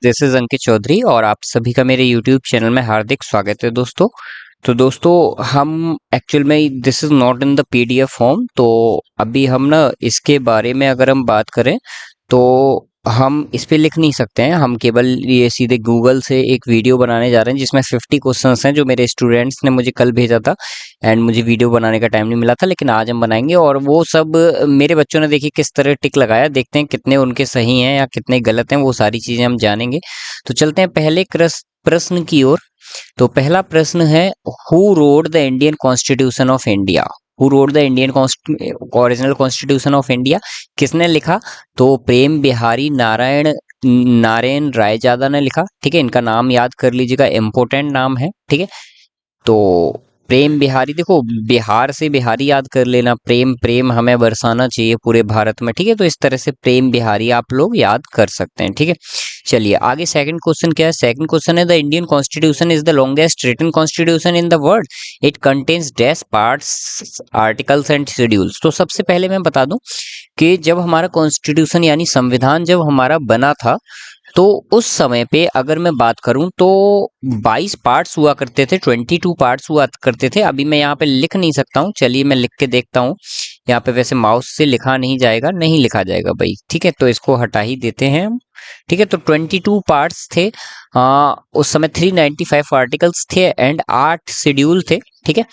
This is अंकित चौधरी और आप सभी का मेरे YouTube चैनल में हार्दिक स्वागत है दोस्तों। तो दोस्तों हम एक्चुअल में this is not in the PDF form. तो अभी हम ना इसके बारे में अगर हम बात करें तो हम इस पे लिख नहीं सकते हैं। हम केवल ये सीधे गूगल से एक वीडियो बनाने जा रहे हैं जिसमें 50 क्वेश्चंस हैं जो मेरे स्टूडेंट्स ने मुझे कल भेजा था एंड मुझे वीडियो बनाने का टाइम नहीं मिला था, लेकिन आज हम बनाएंगे। और वो सब मेरे बच्चों ने देखिए किस तरह टिक लगाया, देखते हैं कितने उनके सही हैं या कितने गलत हैं, वो सारी चीजें हम जानेंगे। तो चलते हैं पहले प्रश्न की ओर। तो पहला प्रश्न है, who wrote the Indian constitution of India? Who wrote the Indian original constitution of India? किसने लिखा? तो प्रेम बिहारी नारायण रायजादा ने लिखा। ठीक है, इनका नाम याद कर लीजिएगा, इम्पोर्टेंट नाम है। ठीक है, तो प्रेम बिहारी, देखो बिहार से बिहारी याद कर लेना, प्रेम प्रेम हमें बरसाना चाहिए पूरे भारत में। ठीक है, तो इस तरह से प्रेम बिहारी आप लोग याद कर सकते हैं। ठीक है, चलिए आगे सेकंड क्वेश्चन क्या है? सेकंड क्वेश्चन है, the Indian constitution is the longest written constitution in the world, it contains dash parts articles and schedules. तो सबसे पहले मैं बता दूं कि जब हमारा कॉन्स्टिट्यूशन यानी संविधान जब हमारा बना था तो उस समय पे अगर मैं बात करूं तो 22 पार्ट्स हुआ करते थे, 22 पार्ट्स हुआ करते थे। अभी मैं यहाँ पे लिख नहीं सकता हूँ, चलिए मैं लिख के देखता हूँ। यहाँ पे वैसे माउस से लिखा नहीं जाएगा, नहीं लिखा जाएगा भाई। ठीक है, तो इसको हटा ही देते हैं हम। ठीक है, तो 22 पार्ट्स थे। उस समय 395 आर्टिकल्स थे एंड 8 शेड्यूल थे। ठीक है,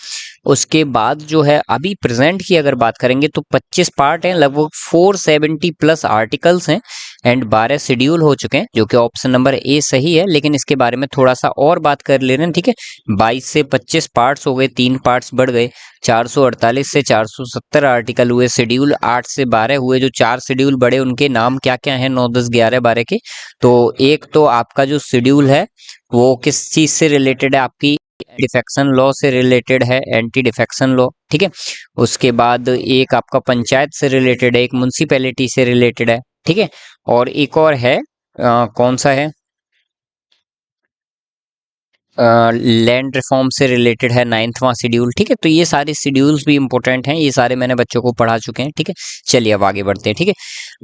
उसके बाद जो है अभी प्रेजेंट की अगर बात करेंगे तो 25 पार्ट हैं, लगभग 470 प्लस आर्टिकल्स हैं एंड 12 शेड्यूल हो चुके हैं, जो कि ऑप्शन नंबर ए सही है। लेकिन इसके बारे में थोड़ा सा और बात कर ले रहे हैं। ठीक है, 22 से 25 पार्ट्स हो गए, 3 पार्ट्स बढ़ गए, 448 से 470 आर्टिकल हुए, शेड्यूल 8 से 12 हुए। जो 4 शेड्यूल बड़े उनके नाम क्या क्या हैं? 9 10 11 12 के। तो एक तो आपका जो शेड्यूल है वो किस चीज से रिलेटेड है? आपकी डिफेक्शन लॉ से रिलेटेड है, एंटी डिफेक्शन लॉ। ठीक है, उसके बाद एक आपका पंचायत से रिलेटेड है, एक म्युनिसिपैलिटी से रिलेटेड है। ठीक है, और एक और है कौन सा है? लैंड रिफॉर्म से रिलेटेड है, 9वां शेड्यूल। ठीक है, तो ये सारे शेड्यूल्स भी इंपॉर्टेंट हैं, ये सारे मैंने बच्चों को पढ़ा चुके हैं। ठीक है, चलिए अब आगे बढ़ते हैं। ठीक है,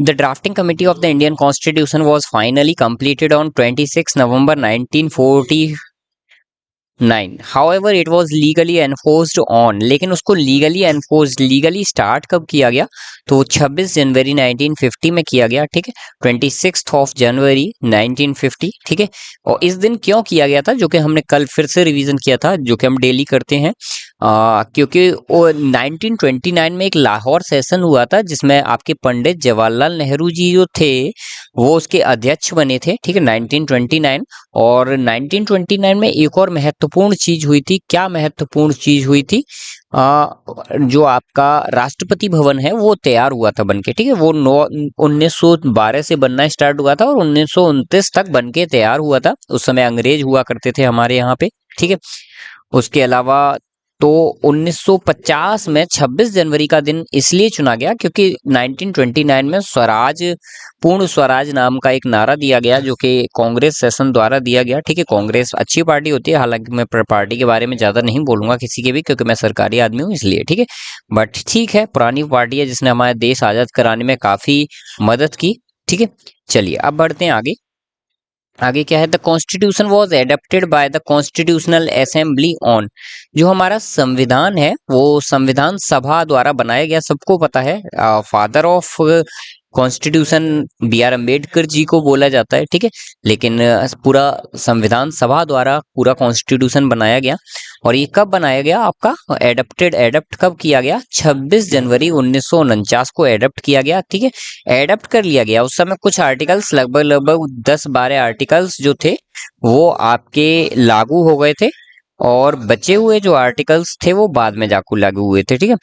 the drafting committee of the Indian constitution was finally completed on 26 November 1949। However it was legally enforced on, लेकिन उसको लीगली एनफोर्स्ड, लीगली स्टार्ट कब किया गया? तो 26 जनवरी 1950 में किया गया। ठीक है, 26 ऑफ जनवरी 1950। ठीक है, और इस दिन क्यों किया गया था, जो कि हमने कल फिर से रिवीजन किया था, जो कि हम डेली करते हैं। क्योंकि वो 1929 में एक लाहौर सेशन हुआ था जिसमें आपके पंडित जवाहरलाल नेहरू जी जो थे वो उसके अध्यक्ष बने थे। ठीक है, 1929। और 1929 में एक और महत्वपूर्ण चीज हुई थी। क्या महत्वपूर्ण चीज हुई थी? जो आपका राष्ट्रपति भवन है वो तैयार हुआ था बनके। ठीक है, वो 1912 से बनना स्टार्ट हुआ था और 1929 तक बनके तैयार हुआ था। उस समय अंग्रेज हुआ करते थे हमारे यहाँ पे। ठीक है, उसके अलावा तो 1950 में 26 जनवरी का दिन इसलिए चुना गया क्योंकि 1929 में स्वराज, पूर्ण स्वराज नाम का एक नारा दिया गया, जो कि कांग्रेस सेशन द्वारा दिया गया। ठीक है, कांग्रेस अच्छी पार्टी होती है, हालांकि मैं पार्टी के बारे में ज्यादा नहीं बोलूंगा किसी के भी, क्योंकि मैं सरकारी आदमी हूँ इसलिए। ठीक है, बट ठीक है, पुरानी पार्टी है जिसने हमारे देश आजाद कराने में काफी मदद की। ठीक है, चलिए अब बढ़ते हैं आगे। आगे क्या है? The constitution was adapted by the constitutional assembly on, जो हमारा संविधान है वो संविधान सभा द्वारा बनाया गया। सबको पता है father of constitution B.R. Ambedkar ji को बोला जाता है। ठीक है, लेकिन पूरा संविधान सभा द्वारा पूरा कॉन्स्टिट्यूशन बनाया गया। और ये कब बनाया गया आपका? एडप्ट कब किया गया? 26 जनवरी 1949 को एडप्ट किया गया। ठीक है, एडप्ट कर लिया गया। उस समय कुछ आर्टिकल्स, लगभग 10-12 आर्टिकल्स जो थे वो आपके लागू हो गए थे और बचे हुए जो आर्टिकल्स थे वो बाद में जाकर लागू हुए थे। ठीक है,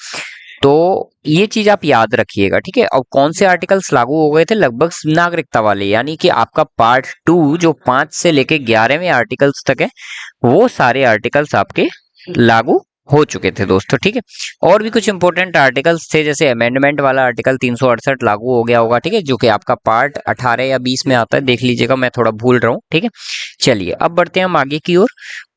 तो ये चीज आप याद रखिएगा। ठीक है, और कौन से आर्टिकल्स लागू हो गए थे? लगभग नागरिकता वाले, यानी कि आपका पार्ट 2 जो 5 से लेके 11वें आर्टिकल्स तक है वो सारे आर्टिकल्स आपके लागू हो चुके थे दोस्तों। ठीक है, और भी कुछ इंपॉर्टेंट आर्टिकल्स थे, जैसे अमेंडमेंट वाला आर्टिकल 368 लागू हो गया होगा। ठीक है, जो कि आपका पार्ट 18 या 20 में आता है, देख लीजिएगा, मैं थोड़ा भूल रहा हूँ। ठीक है, चलिए अब बढ़ते हैं हम आगे की ओर।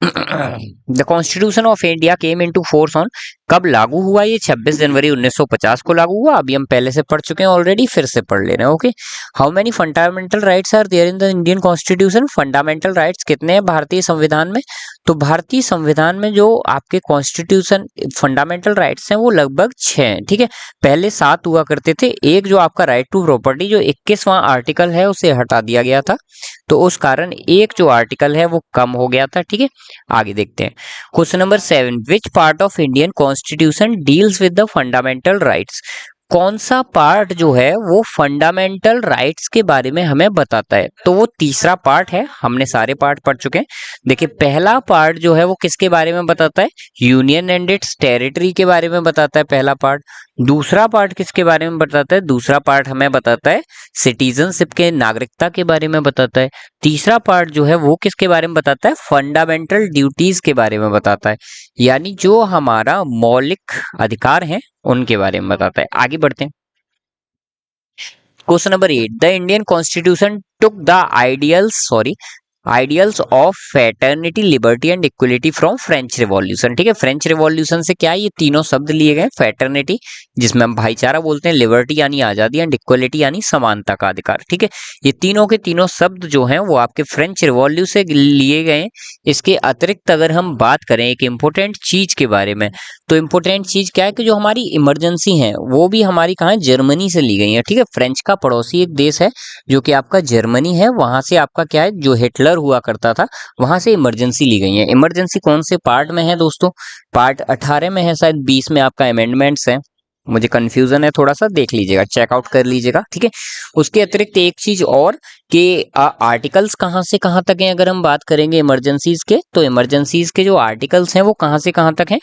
The constitution of India came into force on कब लागू हुआ? ये 26 जनवरी 1950 को लागू हुआ। अभी हम पहले से पढ़ चुके हैं ऑलरेडी, फिर से पढ़ ले रहे हैं। Okay, how many fundamental rights are there in the Indian constitution? Fundamental rights कितने हैं भारतीय संविधान में? तो भारतीय संविधान में जो आपके कॉन्स्टिट्यूशन फंडामेंटल राइट्स हैं वो लगभग 6 हैं। ठीक है, पहले 7 हुआ करते थे। एक जो आपका राइट टू प्रॉपर्टी जो 21वां आर्टिकल है उसे हटा दिया गया था, तो उस कारण एक जो आर्टिकल है वो कम हो गया था। ठीक है, आगे देखते हैं। Question number 7, which part of Indian constitution deals with the fundamental rights? कौन सा पार्ट जो है वो फंडामेंटल राइट्स के बारे में हमें बताता है? तो वो तीसरा पार्ट है। हमने सारे पार्ट पढ़ चुके हैं। देखिए, पहला पार्ट जो है वो किसके बारे में बताता है? यूनियन एंड इट्स टेरिटरी के बारे में बताता है पहला पार्ट। दूसरा पार्ट किसके बारे में बताता है? दूसरा पार्ट हमें बताता है सिटीजनशिप के, नागरिकता के बारे में बताता है। तीसरा पार्ट जो है वो किसके बारे में बताता है? फंडामेंटल ड्यूटीज के बारे में बताता है, यानी जो हमारा मौलिक अधिकार हैं उनके बारे में बताता है। आगे बढ़ते हैं। Question number 8, the Indian constitution took the ideals of fraternity, liberty and equality from French revolution. ठीक है, फ्रेंच रिवॉल्यूशन से क्या है, ये तीनों शब्द लिए गए। फैटर्निटी जिसमें हम भाईचारा बोलते हैं, लिबर्टी यानी आजादी, एंड इक्वलिटी यानी समानता का अधिकार। ठीक है, ये तीनों के तीनों शब्द जो हैं वो आपके फ्रेंच रिवॉल्यूशन से लिए गए हैं। इसके अतिरिक्त अगर हम बात करें एक इम्पोर्टेंट चीज के बारे में, तो इम्पोर्टेंट चीज क्या है कि जो हमारी इमरजेंसी है वो भी हमारी कहाँ है? जर्मनी से ली गई है। ठीक है, फ्रेंच का पड़ोसी एक देश है जो कि आपका जर्मनी है, वहां से आपका क्या है, जो हिटलर हुआ करता था वहां से इमरजेंसी ली गई है। इमरजेंसी कौन से पार्ट में है दोस्तों? पार्ट 18 में है, शायद 20 में आपका अमेंडमेंट्स है। मुझे कंफ्यूजन है थोड़ा सा, देख लीजिएगा, चेकआउट कर लीजिएगा। ठीक है, उसके अतिरिक्त एक चीज और कि आर्टिकल्स कहाँ से कहाँ तक हैं? अगर हम बात करेंगे इमरजेंसीज के, तो इमरजेंसीज के जो आर्टिकल्स हैं वो कहाँ से कहाँ तक हैं?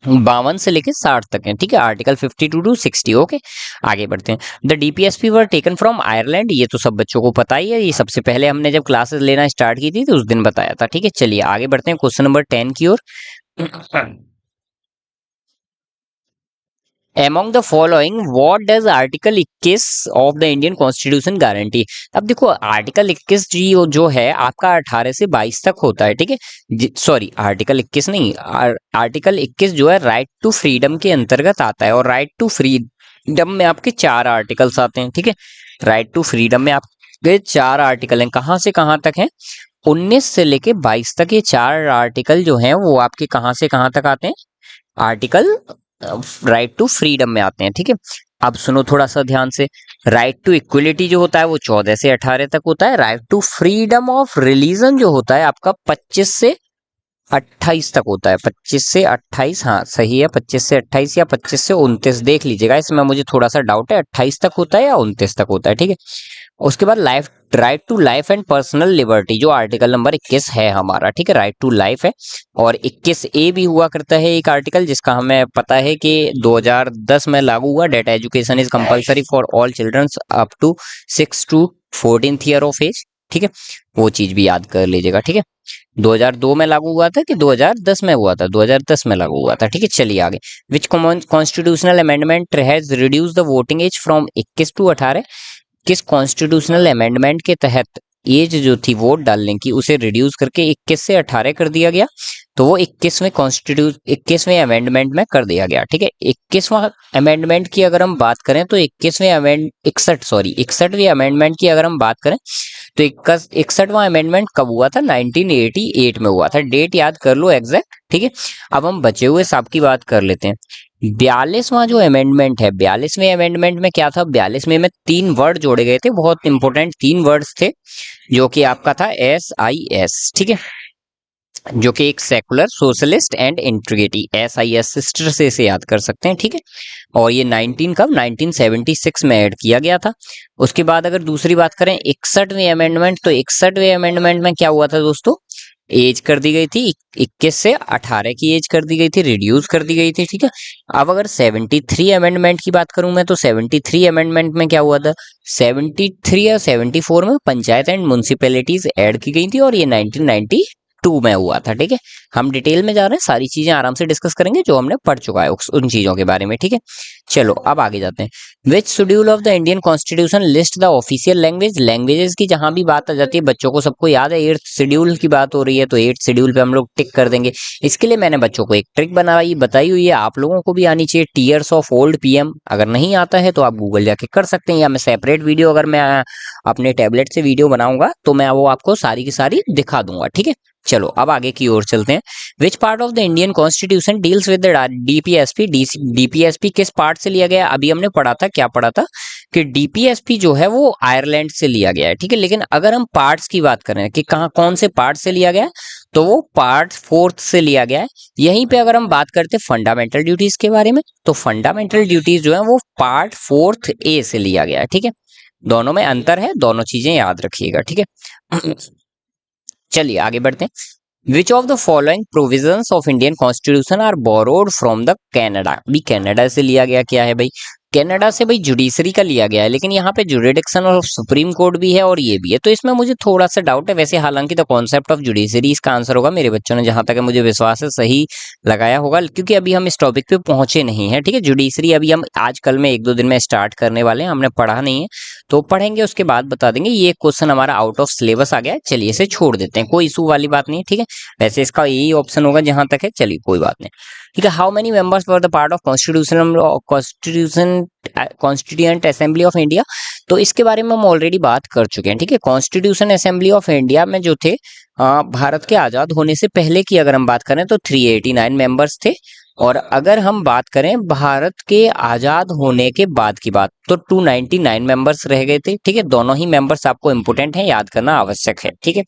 52 से लेके 60 तक है। ठीक है, आर्टिकल 52 टू 60। ओके, आगे बढ़ते हैं। The DPSP were taken from Ireland, ये तो सब बच्चों को पता ही है, ये सबसे पहले हमने जब क्लासेस लेना स्टार्ट की थी तो उस दिन बताया था। ठीक है, चलिए आगे बढ़ते हैं क्वेश्चन नंबर 10 की ओर। Among the following, what does article 21 of the Indian constitution guarantee? अब देखो, आर्टिकल 21 जी जो है आपका 18 से 22 तक होता है। ठीक है, सॉरी, आर्टिकल 21 नहीं, आर्टिकल 21 जो है राइट टू फ्रीडम के अंतर्गत आता है, और राइट टू फ्रीडम में आपके 4 आर्टिकल्स आते हैं। ठीक है, राइट टू फ्रीडम में आपके 4 आर्टिकल हैं। कहाँ से कहाँ तक हैं? 19 से लेके 22 तक ये 4 आर्टिकल जो हैं वो आपके कहाँ से कहाँ तक आते हैं? आर्टिकल राइट टू फ्रीडम में आते हैं। ठीक है, अब सुनो थोड़ा सा ध्यान से। राइट टू इक्वलिटी जो होता है वो 14 से 18 तक होता है। Right to freedom of religion जो होता है आपका 25 से 28 तक होता है। 25 से 28, हाँ सही है, 25 से 28 या 25 से 29, देख लीजिएगा, इसमें मुझे थोड़ा सा डाउट है, 28 तक होता है या 29 तक होता है। ठीक है, उसके बाद life, right to life and personal liberty जो आर्टिकल नंबर 21 है हमारा। ठीक है, राइट टू लाइफ है, और 21A भी हुआ करता है एक आर्टिकल जिसका हमें पता है कि 2010 में लागू हुआ। That education is compulsory for all childrens up to 6 to 14th year of age. ठीक है, वो चीज भी याद कर लीजिएगा। ठीक है, 2002 में लागू हुआ था कि 2010 में हुआ था? 2010 में लागू हुआ था। ठीक है, चलिए आगे। Which constitutional amendment has reduce the voting age from 21 to 18? किस कॉन्स्टिट्यूशनल अमेंडमेंट के तहत एज जो थी वोट डालने की उसे रिड्यूस करके 21 से 18 कर दिया गया? तो वो 21वें अमेंडमेंट में कर दिया गया। ठीक है, 21वां अमेंडमेंट की अगर हम बात करें तो 61वें अमेंडमेंट की अगर हम बात करें तो 61वां अमेंडमेंट कब हुआ था? 1988 में हुआ था। डेट याद कर लो एग्जैक्ट। ठीक है, अब हम बचे हुए सब की बात कर लेते हैं। 42वां जो अमेंडमेंट है, 42वें अमेंडमेंट में क्या था? 42वें में 3 वर्ड जोड़े गए थे, बहुत इंपॉर्टेंट 3 वर्ड्स थे, जो कि आपका था SIS। ठीक है, जो कि एक secular, socialist and integrity, SIS sister से इसे याद कर सकते हैं। ठीक है, और ये 1976 में ऐड किया गया था। उसके बाद अगर दूसरी बात करें 61वें अमेंडमेंट, तो 61वें अमेंडमेंट में क्या हुआ था दोस्तों? एज कर दी गई थी 21 से 18 की एज कर दी गई थी, रिड्यूस कर दी गई थी। ठीक है, अब अगर 73 अमेंडमेंट की बात करूं मैं, तो 73 अमेंडमेंट में क्या हुआ था? 73 या 74 में पंचायत एंड म्युनिसिपैलिटीज ऐड की गई थी, और ये 1992 2 में हुआ था। ठीक है, हम डिटेल में जा रहे हैं, सारी चीजें आराम से डिस्कस करेंगे जो हमने पढ़ चुका है उन चीजों के बारे में। ठीक है, चलो अब आगे जाते हैं। Which schedule of the Indian constitution list the official language. Languages की जहां भी बात आ जाती है, बच्चों को सबको याद है 8th शेड्यूल की बात हो रही है, तो 8th शेड्यूल पे हम लोग टिक कर देंगे। इसके लिए मैंने बच्चों को एक ट्रिक बताई हुई है, आप लोगों को भी आनी चाहिए। टीयर्स ऑफ ओल्ड पीएम, अगर नहीं आता है तो आप गूगल जाके कर सकते हैं, या मैं सेपरेट वीडियो अगर मैं अपने टैबलेट से वीडियो बनाऊंगा तो मैं वो आपको सारी की सारी दिखा दूंगा। ठीक है, चलो अब आगे की ओर चलते हैं। Which part of the Indian constitution deals with the DPSP. DPSP किस पार्ट से लिया गया? अभी हमने पढ़ा था, क्या पढ़ा था कि डीपीएसपी जो है वो आयरलैंड से लिया गया है। ठीक है, लेकिन अगर हम पार्ट्स की बात करें कि कहाँ कौन से पार्ट से लिया गया है, तो वो पार्ट 4th से लिया गया है। यहीं पे अगर हम बात करते हैं फंडामेंटल ड्यूटीज के बारे में, तो फंडामेंटल ड्यूटीज जो है वो पार्ट 4th ए से लिया गया है। ठीक है, दोनों में अंतर है, दोनों चीजें याद रखिएगा। ठीक है, चलिए आगे बढ़ते हैं। Which of the following provisions of Indian constitution are borrowed from the Canada. भी कैनेडा से लिया गया क्या है भाई? कनाडा से भाई जुडिशरी का लिया गया है, लेकिन यहाँ पे जुरिडिक्शन ऑफ सुप्रीम कोर्ट भी है और ये भी है, तो इसमें मुझे थोड़ा सा डाउट है। वैसे हालांकि द कॉन्सेप्ट ऑफ जुडिशरी इसका आंसर होगा, मेरे बच्चों ने जहां तक है मुझे विश्वास है सही लगाया होगा, क्योंकि अभी हम इस टॉपिक पे पहुंचे नहीं है। ठीक है, जुडिशरी अभी हम आजकल में 1-2 दिन में स्टार्ट करने वाले हैं, हमने पढ़ा नहीं है, तो पढ़ेंगे उसके बाद बता देंगे। ये क्वेश्चन हमारा आउट ऑफ सिलेबस आ गया है, चलिए इसे छोड़ देते हैं, कोई इशू वाली बात नहीं है। ठीक है, वैसे इसका यही ऑप्शन होगा जहां तक है, चलिए कोई बात नहीं। ठीक है, how many members were the part of constituent assembly of India. तो इसके बारे में हम ऑलरेडी बात कर चुके हैं। ठीक है, कॉन्स्टिट्यूशन असेंबली ऑफ इंडिया में जो थे भारत के आजाद होने से पहले की अगर हम बात करें तो 389 मेंबर्स थे, और अगर हम बात करें भारत के आजाद होने के बाद की बात तो 299 मेंबर्स रह गए थे। ठीक है, दोनों ही मेंबर्स आपको इंपोर्टेंट है, याद करना आवश्यक है। ठीक है,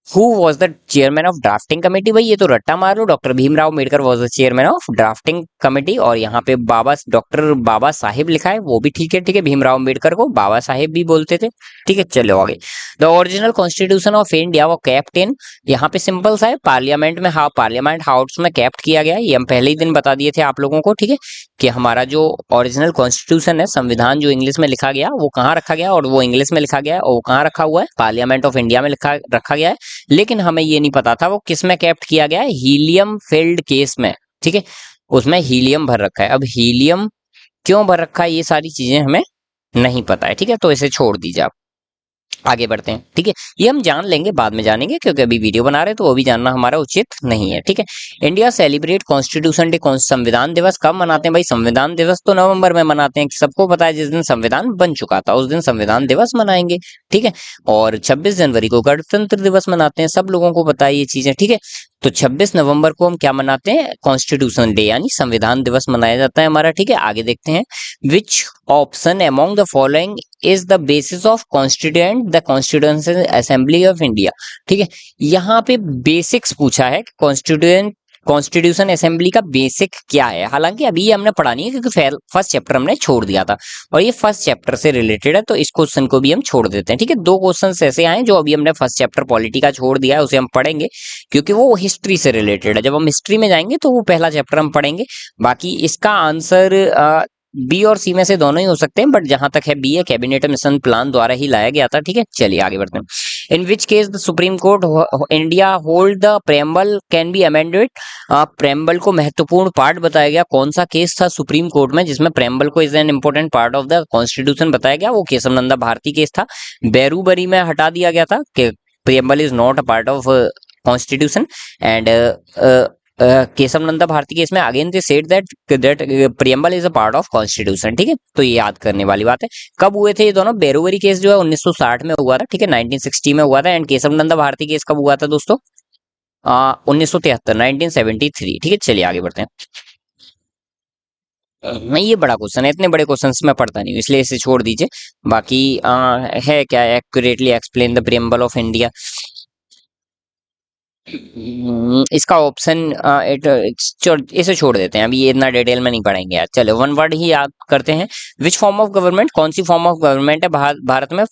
who was the chairman of drafting committee. भाई ये तो रट्टा मार लो, doctor Bhimrao Ambedkar was the chairman of drafting committee, और यहाँ पे डॉक्टर बाबा साहेब लिखा है, वो भी ठीक है। ठीक है, भीमराव अम्बेडकर को बाबा साहेब भी बोलते थे। ठीक है, चलो आगे। The original constitution of India वो कैप्ट इन, यहाँ पे सिंपल सा है, पार्लियामेंट में, हाँ पार्लियामेंट हाउस में कैप्ट किया गया है। ये हम पहले ही दिन बता दिए थे आप लोगों को। ठीक है, कि हमारा जो ओरिजिनल कॉन्स्टिट्यूशन है, संविधान जो इंग्लिश में लिखा गया वो कहाँ रखा गया, और वो इंग्लिश में लिखा गया है, और वो कहाँ रखा हुआ है, पार्लियामेंट ऑफ इंडिया में रखा गया है। लेकिन हमें ये नहीं पता था वो किस में कैप्ट किया गया है, हीलियम फील्ड केस में। ठीक है, उसमें हीलियम भर रखा है। अब हीलियम क्यों भर रखा है, ये सारी चीजें हमें नहीं पता है। ठीक है, तो इसे छोड़ दीजिए आप, आगे बढ़ते हैं। ठीक है, ये हम जान लेंगे, बाद में जानेंगे, क्योंकि अभी वीडियो बना रहे हैं तो वो भी जानना हमारा उचित नहीं है। ठीक है, इंडिया सेलिब्रेट कॉन्स्टिट्यूशन डे, संविधान दिवस कब मनाते हैं भाई? संविधान दिवस तो नवंबर में मनाते हैं, सबको पता है, जिस दिन संविधान बन चुका था उस दिन संविधान दिवस मनाएंगे। ठीक है, और 26 जनवरी को गणतंत्र दिवस मनाते हैं, सब लोगों को पता है ये चीजें। ठीक है, तो 26 नवंबर को हम क्या मनाते हैं? कॉन्स्टिट्यूशन डे यानी संविधान दिवस मनाया जाता है हमारा। ठीक है, आगे देखते हैं। Which option among the following is the basis of constituent the constituency assembly of India. ठीक है, यहाँ पे बेसिक्स पूछा है, कॉन्स्टिट्यूशन असेंबली का बेसिक क्या है। हालांकि अभी ये हमने पढ़ा नहीं है, क्योंकि फर्स्ट चैप्टर हमने छोड़ दिया था, और ये फर्स्ट चैप्टर से रिलेटेड है, तो इस क्वेश्चन को भी हम छोड़ देते हैं। ठीक है, 2 क्वेश्चन ऐसे आए जो अभी हमने फर्स्ट चैप्टर पॉलिटी का छोड़ दिया है, उसे हम पढ़ेंगे, क्योंकि वो हिस्ट्री से रिलेटेड है। जब हम हिस्ट्री में जाएंगे तो वो पहला चैप्टर हम पढ़ेंगे। बाकी इसका आंसर बी और सी में से दोनों ही हो सकते हैं, बट जहां तक है बी है, कैबिनेट मिशन प्लान द्वारा ही लाया गया था। ठीक है, चलिए आगे बढ़ते हैं। In which case the supreme court India hold the preamble can be amended. Preamble को महत्वपूर्ण पार्ट बताया गया, कौन सा केस था सुप्रीम कोर्ट में जिसमें प्रेम्बल को is an important part of the constitution बताया गया? वो केशवनंदा भारती केस था। बेरूबरी में हटा दिया गया था कि preamble is not a part of constitution, and Kesavananda Bharati case में again they said that preamble is a part of constitution. ठीक है, तो ये याद करने वाली बात है। कब हुए थे ये दोनों? बेरूबरी केस जो है 1960 में हुआ था। ठीक है, 1960 में हुआ था, एंड केशवनंदा भारती केस कब हुआ था दोस्तों? 1973, 1973। ठीक है, चलिए आगे बढ़ते हैं। नहीं, ये बड़ा क्वेश्चन है, इतने बड़े क्वेश्चंस मैं पढ़ता नहीं हूँ, इसलिए इसे छोड़ दीजिए। बाकी है क्या, accurately explain the preamble of India. इसका ऑप्शन इसे छोड़ देते हैं, अभी ये इतना डिटेल में नहीं पढ़ेंगे यार। चलो वन वर्ड ही याद करते हैं। विच फॉर्म ऑफ गवर्नमेंट, कौन सी फॉर्म ऑफ गवर्नमेंट है भारत में?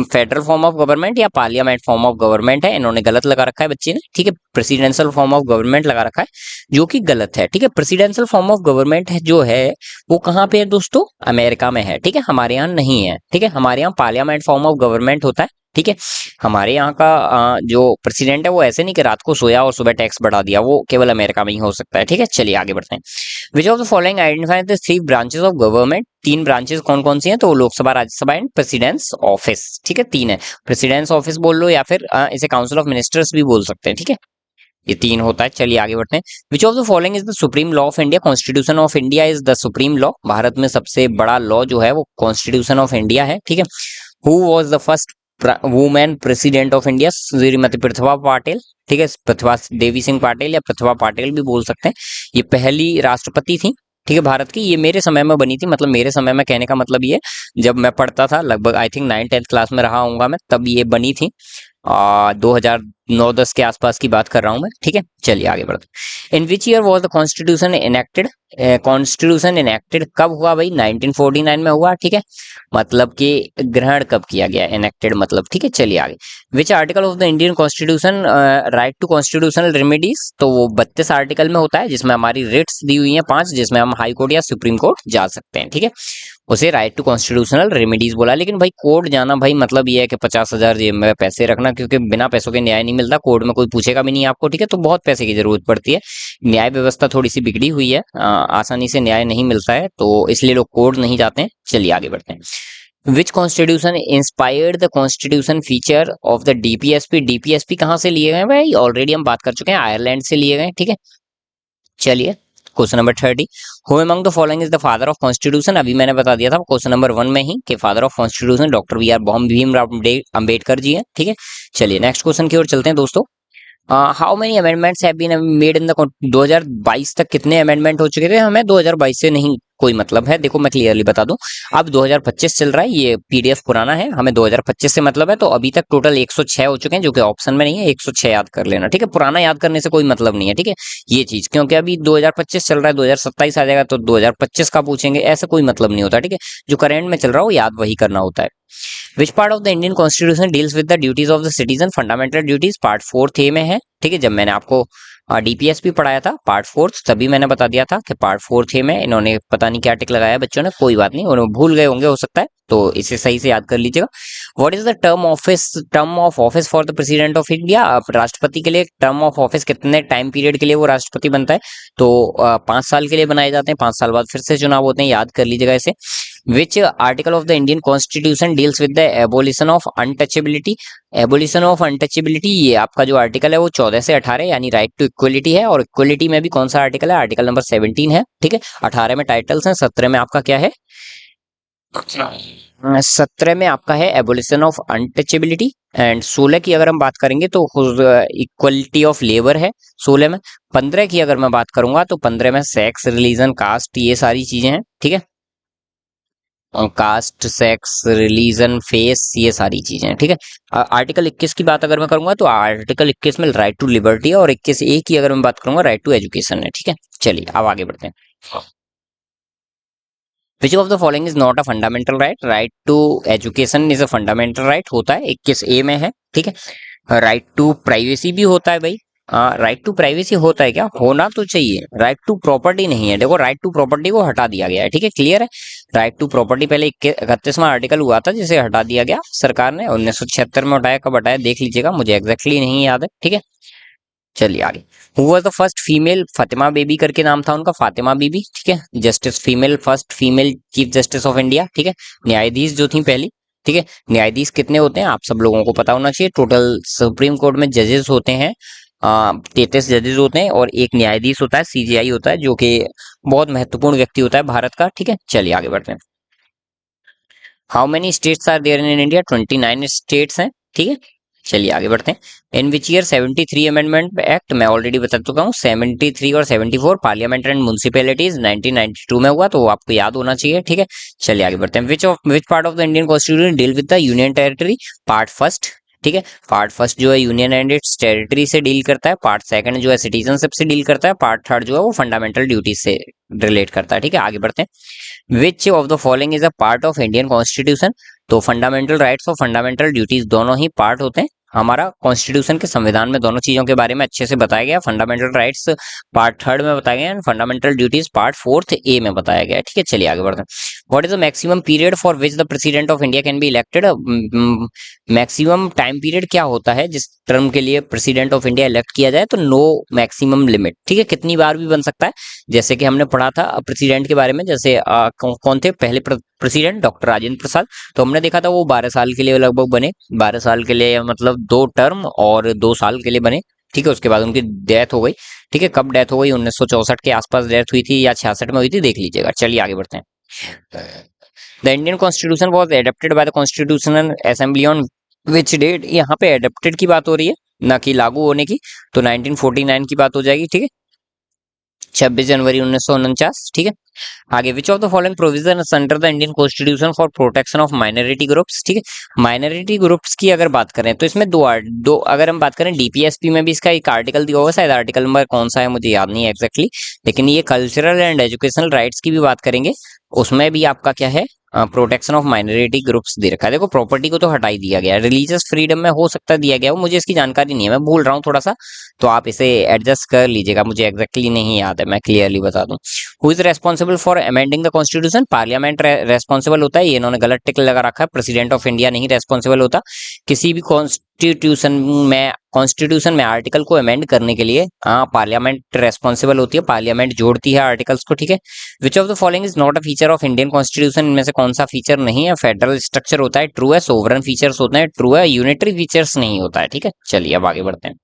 फेडरल फॉर्म ऑफ गवर्नमेंट या पार्लियामेंट फॉर्म ऑफ गवर्नमेंट है? इन्होंने गलत लगा रखा है बच्चे ने। ठीक है, प्रेसिडेंशियल फॉर्म ऑफ गवर्नमेंट लगा रखा है, जो कि गलत है। ठीक है, प्रेसिडेंशियल फॉर्म ऑफ गवर्नमेंट है जो है वो कहाँ पे है दोस्तों? अमेरिका में है। ठीक है, हमारे यहाँ नहीं है। ठीक है, हमारे यहाँ पार्लियामेंट फॉर्म ऑफ गवर्नमेंट होता है, ठीक है। हमारे यहाँ का जो प्रेसिडेंट है वो ऐसे नहीं कि रात को सोया और सुबह टैक्स बढ़ा दिया, वो केवल अमेरिका में ही हो सकता है। ठीक है, चलिए आगे बढ़ते हैं। Which of the following identify the three branches of government, तीन ब्रांचेस कौन कौन सी हैं, तो Lok Sabha, Rajya Sabha and precedence office. ठीक है, तीन है, प्रेसिडेंस ऑफिस बोल लो या फिर इसे काउंसिल ऑफ मिनिस्टर्स भी बोल सकते हैं। ठीक है, ये तीन होता है। चलिए आगे बढ़ते हैं। Which of the following is the supreme law of India, constitution of India is the supreme law, Bharat में सबसे बड़ा लॉ जो है वो कॉन्स्टिट्यूशन ऑफ इंडिया है। ठीक है, who was the first women president of India, Shrimati Pratibha Patil. ठीक है, प्रतिभा देवी सिंह पाटिल या प्रतिभा पाटिल भी बोल सकते हैं, ये पहली राष्ट्रपति थी। ठीक है, भारत की, ये मेरे समय में बनी थी, मतलब मेरे समय में कहने का मतलब ये, जब मैं पढ़ता था लगभग आई थिंक 9th-10th क्लास में रहा हूँगा मैं, तब ये बनी थी। 2009-10 के आसपास की बात कर रहा हूं मैं। ठीक है, चलिए आगे बढ़ते हैं। In which year was the constitution enacted, constitution enacted कब हुआ भाई, 1949 में हुआ। ठीक है, मतलब कि ग्रहण कब किया गया, इनेक्टेड मतलब। ठीक है, चलिए आगे। Which article of the Indian constitution right to constitutional remedies, तो वो 32 आर्टिकल में होता है, जिसमें हमारी रिट्स दी हुई हैं 5, जिसमें हम हाई कोर्ट या सुप्रीम कोर्ट जा सकते हैं। ठीक है, उसे राइट टू कॉन्स्टिट्यूशनल रेमेडीज बोला। लेकिन भाई कोर्ट जाना भाई मतलब ये है कि 50,000 जेब में पैसे रखना, क्योंकि बिना पैसों के न्याय नहीं मिलता, कोर्ट में कोई पूछेगा भी नहीं आपको। ठीक है, तो बहुत पैसे की जरूरत पड़ती है, न्याय व्यवस्था थोड़ी सी बिगड़ी हुई है, आसानी से न्याय नहीं मिलता है, तो इसलिए लोग कोर्ट नहीं जाते हैं। चलिए आगे बढ़ते हैं। Which constitution inspired the constitution feature of the DPSP, DPSP कहाँ से लिए गए भाई, ऑलरेडी हम बात कर चुके हैं, आयरलैंड से लिए गए। ठीक है, चलिए question number 30, who among the following is the father of constitution, अभी मैंने बता दिया था क्वेश्चन नंबर 1 में ही कि father of constitution doctor B R Bhimrao Ambedkar ji हैं। ठीक है, चलिए नेक्स्ट क्वेश्चन की ओर चलते हैं दोस्तों। How many amendments have been made in the 2022 तक कितने अमेंडमेंट हो चुके थे, हमें 2022 से नहीं कोई मतलब है। देखो मैं क्लियरली बता दूं, अब 2025 चल रहा है, ये पीडीएफ पुराना है, हमें 2025 से मतलब है। तो अभी तक टोटल 106 हो चुके हैं, जो कि ऑप्शन में नहीं है, 106 याद कर लेना। ठीक है, पुराना याद करने से कोई मतलब नहीं है। ठीक है, ये चीज, क्योंकि अभी 2025 चल रहा है, 2027 आ जाएगा तो 2025 का पूछेंगे, ऐसा कोई मतलब नहीं होता। ठीक है, जो करंट में चल रहा हो याद वही करना होता है। Which part of the Indian constitution deals with the duties of the citizen, fundamental duties, part 4 ए में है। ठीक है, जब मैंने आपको डीपीएसपी पढ़ाया था पार्ट 4, तभी मैंने बता दिया था कि पार्ट 4 में इन्होंने पता नहीं क्या टिक लगाया बच्चों ने, कोई बात नहीं, उन्होंने भूल गए होंगे हो सकता है, तो इसे सही से याद कर लीजिएगा। What is the term of office for the president of India, राष्ट्रपति के लिए टर्म ऑफ ऑफिस कितने टाइम पीरियड के लिए वो राष्ट्रपति बनता है, तो 5 साल के लिए बनाए जाते हैं, 5 साल बाद फिर से चुनाव होते हैं, याद कर लीजिएगा इसे। विच article of the Indian constitution deals with the abolition of untouchability, abolition of untouchability, ये आपका जो आर्टिकल है वो 14 से 18 यानी राइट टू इक्वलिटी है, और इक्वलिटी में भी कौन सा आर्टिकल है, आर्टिकल नंबर 17 है। ठीक है, 18 में टाइटल्स हैं, 17 में आपका क्या है, 17 में आपका है एबोलिशन ऑफ अनटचेबिलिटी। एंड 16 की अगर हम बात करेंगे तो इक्वलिटी ऑफ लेबर है 16 में। 15 की अगर मैं बात करूंगा तो 15 में सेक्स, रिलीजन, कास्ट, ये सारी चीजें हैं। ठीक है, कास्ट, सेक्स, रिलीजन, फेस, ये सारी चीजें हैं। ठीक है, आर्टिकल 21 की बात अगर मैं करूंगा तो आर्टिकल 21 में राइट टू लिबर्टी है, और 21A की अगर मैं बात करूंगा राइट टू एजुकेशन है। ठीक है, चलिए अब आगे बढ़ते हैं। Which of the following is not a fundamental right, right to education is a fundamental right होता है, 21A में है। ठीक है, राइट टू प्राइवेसी भी होता है भाई, राइट टू प्राइवेसी होता है क्या, होना तो चाहिए, राइट टू प्रॉपर्टी नहीं है। देखो राइट टू प्रॉपर्टी को हटा दिया गया है। ठीक है, क्लियर है, राइट टू प्रॉपर्टी पहले 31वां आर्टिकल हुआ था जिसे हटा दिया गया सरकार ने, 1976 में हटाया, कब हटाया देख लीजिएगा, मुझे एग्जैक्टली नहीं याद है। ठीक है, चलिए आगे। Who was the first female, Fatima baby करके नाम था उनका, फातिमा बीबी। ठीक है, justice female, first female chief justice of India. ठीक है, न्यायाधीश जो थी पहली। ठीक है, न्यायाधीश कितने होते हैं आप सब लोगों को पता होना चाहिए, टोटल सुप्रीम कोर्ट में जजेस होते हैं 33 जजेस होते हैं, और एक न्यायाधीश होता है, सीजेआई होता है, जो कि बहुत महत्वपूर्ण व्यक्ति होता है भारत का। ठीक है, चलिए आगे बढ़ते हैं। How many states are there in India, 29 states हैं। ठीक है, चलिए आगे बढ़ते हैं। In which year 73 amendment act, मैं ऑलरेडी बता चुका हूँ, 73 और 74 पार्लियामेंट एंड म्युनिसिपैलिटीज 1992 में हुआ, तो वो आपको याद होना चाहिए। ठीक है, चलिए आगे बढ़ते हैं। Which part of the Indian constitution deal with the union territory, part first. ठीक है, पार्ट फर्स्ट जो है यूनियन एंड इट्स टेरिटरी से डील करता है, पार्ट सेकंड जो है सिटीजनशिप से डील करता है, पार्ट थर्ड जो है वो फंडामेंटल ड्यूटीज से रिलेट करता है। ठीक है, आगे बढ़ते हैं। Which of the following is a part of Indian constitution, तो फंडामेंटल राइट्स और फंडामेंटल ड्यूटीज दोनों ही पार्ट होते हैं हमारा कॉन्स्टिट्यूशन के संविधान में दोनों चीजों के बारे में अच्छे से बताया गया। फंडामेंटल राइट्स पार्ट 3 में बताया गया, फंडामेंटल ड्यूटीज पार्ट 4 ए में बताया गया है। ठीक है, चलिए आगे बढ़ते हैं। What is the maximum period for which the president of India can be elected? Maximum time period क्या होता है जिस टर्म के लिए प्रेसिडेंट ऑफ इंडिया इलेक्ट किया जाए? तो नो मैक्सिमम लिमिट। ठीक है, कितनी बार भी बन सकता है। जैसे कि हमने पढ़ा था प्रेसिडेंट के बारे में, जैसे कौन थे पहले प्रेसिडेंट? डॉक्टर राजेंद्र प्रसाद। तो हमने देखा था वो 12 साल के लिए लगभग बने, 12 साल के लिए, मतलब 2 टर्म और 2 साल के लिए बने। ठीक है, उसके बाद उनकी डेथ हो गई। ठीक है, कब डेथ हो गई? 1964 के आसपास डेथ हुई थी या 66 में हुई थी, देख लीजिएगा। चलिए आगे बढ़ते हैं। The Indian constitution was adapted by the constitutional assembly on which date? यहाँ पे एडेप्टेड की बात हो रही है, ना कि लागू होने की। तो 1949 की बात हो जाएगी। ठीक है, 26 जनवरी 1949। ठीक है, आगे विच of the following provision under the Indian constitution for protection of minority groups? ठीक है, माइनॉरिटी ग्रुप्स की अगर बात करें तो इसमें दो अगर हम बात करें डीपीएसपी में भी इसका एक आर्टिकल दिया होगा, शायद आर्टिकल नंबर कौन सा है मुझे याद नहीं है एग्जैक्टली, लेकिन ये कल्चरल एंड एजुकेशनल राइट्स की भी बात करेंगे, उसमें भी आपका क्या है, protection of minority groups they रखा है। देखो प्रॉपर्टी को तो हटा ही दिया गया है, रिलीजियस फ्रीडम में हो सकता है दिया गया हो, मुझे इसकी जानकारी नहीं है, मैं भूल रहा हूँ थोड़ा सा, तो आप इसे एडजस्ट कर लीजिएगा, मुझे एग्जैक्टली नहीं याद है, मैं क्लियरली बता दूं। Who is responsible for amending the constitution? Parliament responsible होता है, ये इन्होंने गलत टिक लगा रखा है, प्रेसिडेंट ऑफ इंडिया नहीं रेस्पॉन्सिबल होता किसी भी कॉन्स्टिट्यूशन में आर्टिकल को अमेंड करने के लिए। पार्लियामेंट रेस्पॉन्सिबल होती है, पार्लियामेंट जोड़ती है आर्टिकल्स को। ठीक है, विच of the following is not a feature of Indian constitution? इनमें से कौन सा फीचर नहीं है? फेडरल स्ट्रक्चर होता है, ट्रू है। सोवरन फीचर्स होते हैं, ट्रू है। यूनिटरी फीचर्स नहीं होता है। ठीक है, चलिए अब आगे बढ़ते हैं।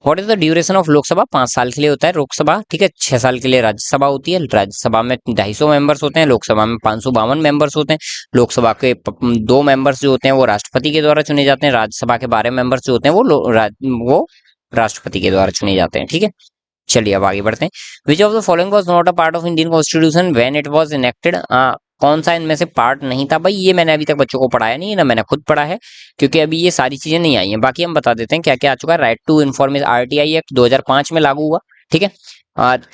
What is the duration of Lok Sabha? 5 साल के लिए होता है लोकसभा। ठीक है, 6 साल के लिए राज्यसभा होती है। राज्यसभा में 250 मेंबर्स होते हैं, लोकसभा में 552 मेंबर्स होते हैं। लोकसभा के 2 मेंबर्स जो होते हैं वो राष्ट्रपति के द्वारा चुने जाते हैं, राज्यसभा के 12 मेंबर्स जो होते हैं वो राष्ट्रपति के द्वारा चुने जाते हैं। ठीक है, चलिए अब आगे बढ़ते हैं। Which of the following was not a part of Indian constitution when it was enacted? कौन सा इनमें से पार्ट नहीं था? भाई ये मैंने अभी तक बच्चों को पढ़ाया नहीं है, ना मैंने खुद पढ़ा है, क्योंकि अभी ये सारी चीजें नहीं आई हैं। बाकी हम बता देते हैं क्या क्या आ चुका है। Right to information RTI act 2005 में लागू हुआ। ठीक है,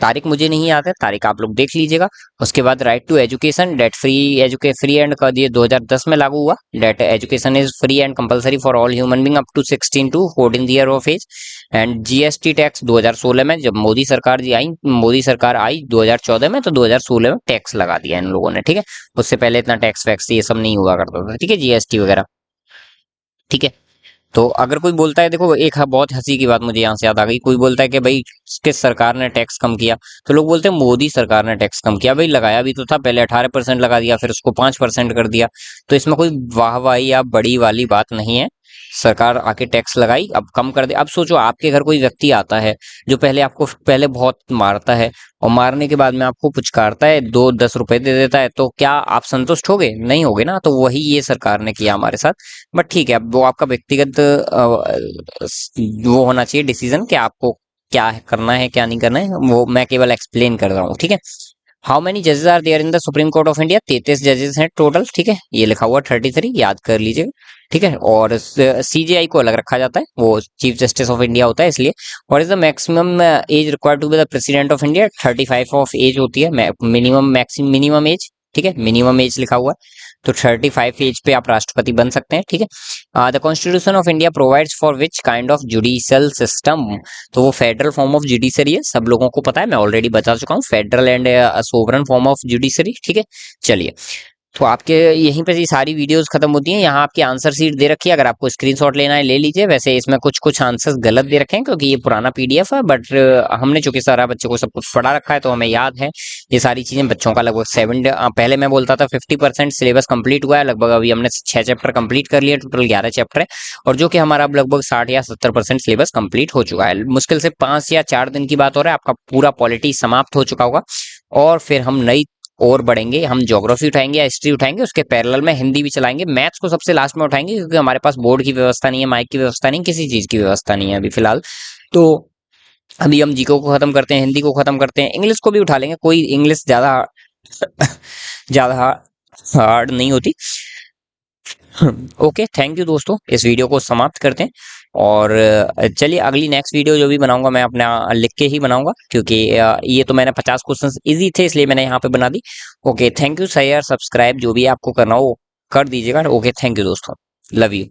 तारीख मुझे नहीं याद है, तारीख आप लोग देख लीजिएगा। उसके बाद right to education, that free and कर दिए 2010 में लागू हुआ। That education is free and compulsory for all human being up to 16 to 14 year of age. And GST tax 2016 में, जब मोदी सरकार आई 2014 में, तो 2016 में टैक्स लगा दिया इन लोगों ने। ठीक है, उससे पहले इतना टैक्स वैक्स ये सब नहीं हुआ करता था। ठीक है, जीएसटी वगैरह। ठीक है, तो अगर कोई बोलता है, देखो एक बहुत हंसी की बात मुझे यहाँ से याद आ गई, कोई बोलता है कि भाई किस सरकार ने टैक्स कम किया? तो लोग बोलते हैं मोदी सरकार ने टैक्स कम किया। भाई लगाया भी तो था, पहले 18% लगा दिया, फिर उसको 5% कर दिया। तो इसमें कोई वाहवाही या बड़ी वाली बात नहीं है। सरकार आके टैक्स लगाई, अब कम कर दे। अब सोचो आपके घर कोई व्यक्ति आता है जो पहले बहुत मारता है, और मारने के बाद में आपको पुचकारता है, 2-10 रुपए दे देता है, तो क्या आप संतुष्ट होगे? नहीं होगे ना। तो वही ये सरकार ने किया हमारे साथ। बट ठीक है, अब वो आपका व्यक्तिगत वो होना चाहिए डिसीजन कि आपको क्या करना है क्या नहीं करना है, वो मैं केवल एक्सप्लेन कर रहा हूँ। ठीक है, हाउ मेनी जजेस are there in the supreme court of India? 33 जजेस हैं टोटल। ठीक है, ये लिखा हुआ 33, याद कर लीजिएगा। ठीक है, और सीजेआई को अलग रखा जाता है, वो चीफ जस्टिस ऑफ इंडिया होता है इसलिए। और is the maximum age required to be the president of India? 35 of age होती है मिनिमम एज। ठीक है, मिनिमम एज लिखा हुआ है, तो 35 एज पे आप राष्ट्रपति बन सकते हैं। ठीक है, the constitution of India provides for which kind of judicial system? तो वो फेडरल फॉर्म ऑफ जुडिशरी है, सब लोगों को पता है, मैं ऑलरेडी बता चुका हूँ, federal and sovereign form of judiciary. ठीक है, चलिए तो आपके यहीं पे ये सारी वीडियोस खत्म होती हैं। यहाँ आपकी आंसर शीट दे रखी है, अगर आपको स्क्रीनशॉट लेना है ले लीजिए। वैसे इसमें कुछ कुछ आंसर्स गलत दे रखे हैं क्योंकि ये पुराना पीडीएफ है, बट हमने चूंकि सारा बच्चों को सब कुछ पढ़ा रखा है तो हमें याद है ये सारी चीजें। बच्चों का लगभग पहले मैं बोलता था 50% सिलेबस कंप्लीट हुआ है, लगभग अभी हमने 6 चैप्टर कंप्लीट कर लिए, टोटल 11 चैप्टर है, और जो कि हमारा अब लगभग 60 या 70% सिलेबस कंप्लीट हो चुका है। मुश्किल से 5 या 4 दिन की बात हो रहा है, आपका पूरा पॉलिटी समाप्त हो चुका होगा, और फिर हम नई और बढ़ेंगे। हम ज्योग्राफी उठाएंगे या हिस्ट्री उठाएंगे, उसके पैरेलल में हिंदी भी चलाएंगे। मैथ्स को सबसे लास्ट में उठाएंगे क्योंकि हमारे पास बोर्ड की व्यवस्था नहीं है, माइक की व्यवस्था नहीं, किसी चीज की व्यवस्था नहीं है अभी फिलहाल। तो अभी हम जीको को खत्म करते हैं, हिंदी को खत्म करते हैं, इंग्लिश को भी उठा लेंगे, कोई इंग्लिश ज्यादा ज्यादा हार्ड नहीं होती। ओके, थैंक यू दोस्तों, इस वीडियो को समाप्त करते हैं। और चलिए अगली नेक्स्ट वीडियो जो भी बनाऊंगा मैं अपना लिख के ही बनाऊंगा, क्योंकि ये तो मैंने 50 क्वेश्चंस इजी थे इसलिए मैंने यहाँ पे बना दी। Okay, thank you, share subscribe जो भी आपको करना हो कर दीजिएगा। ओके, थैंक यू दोस्तों, लव यू।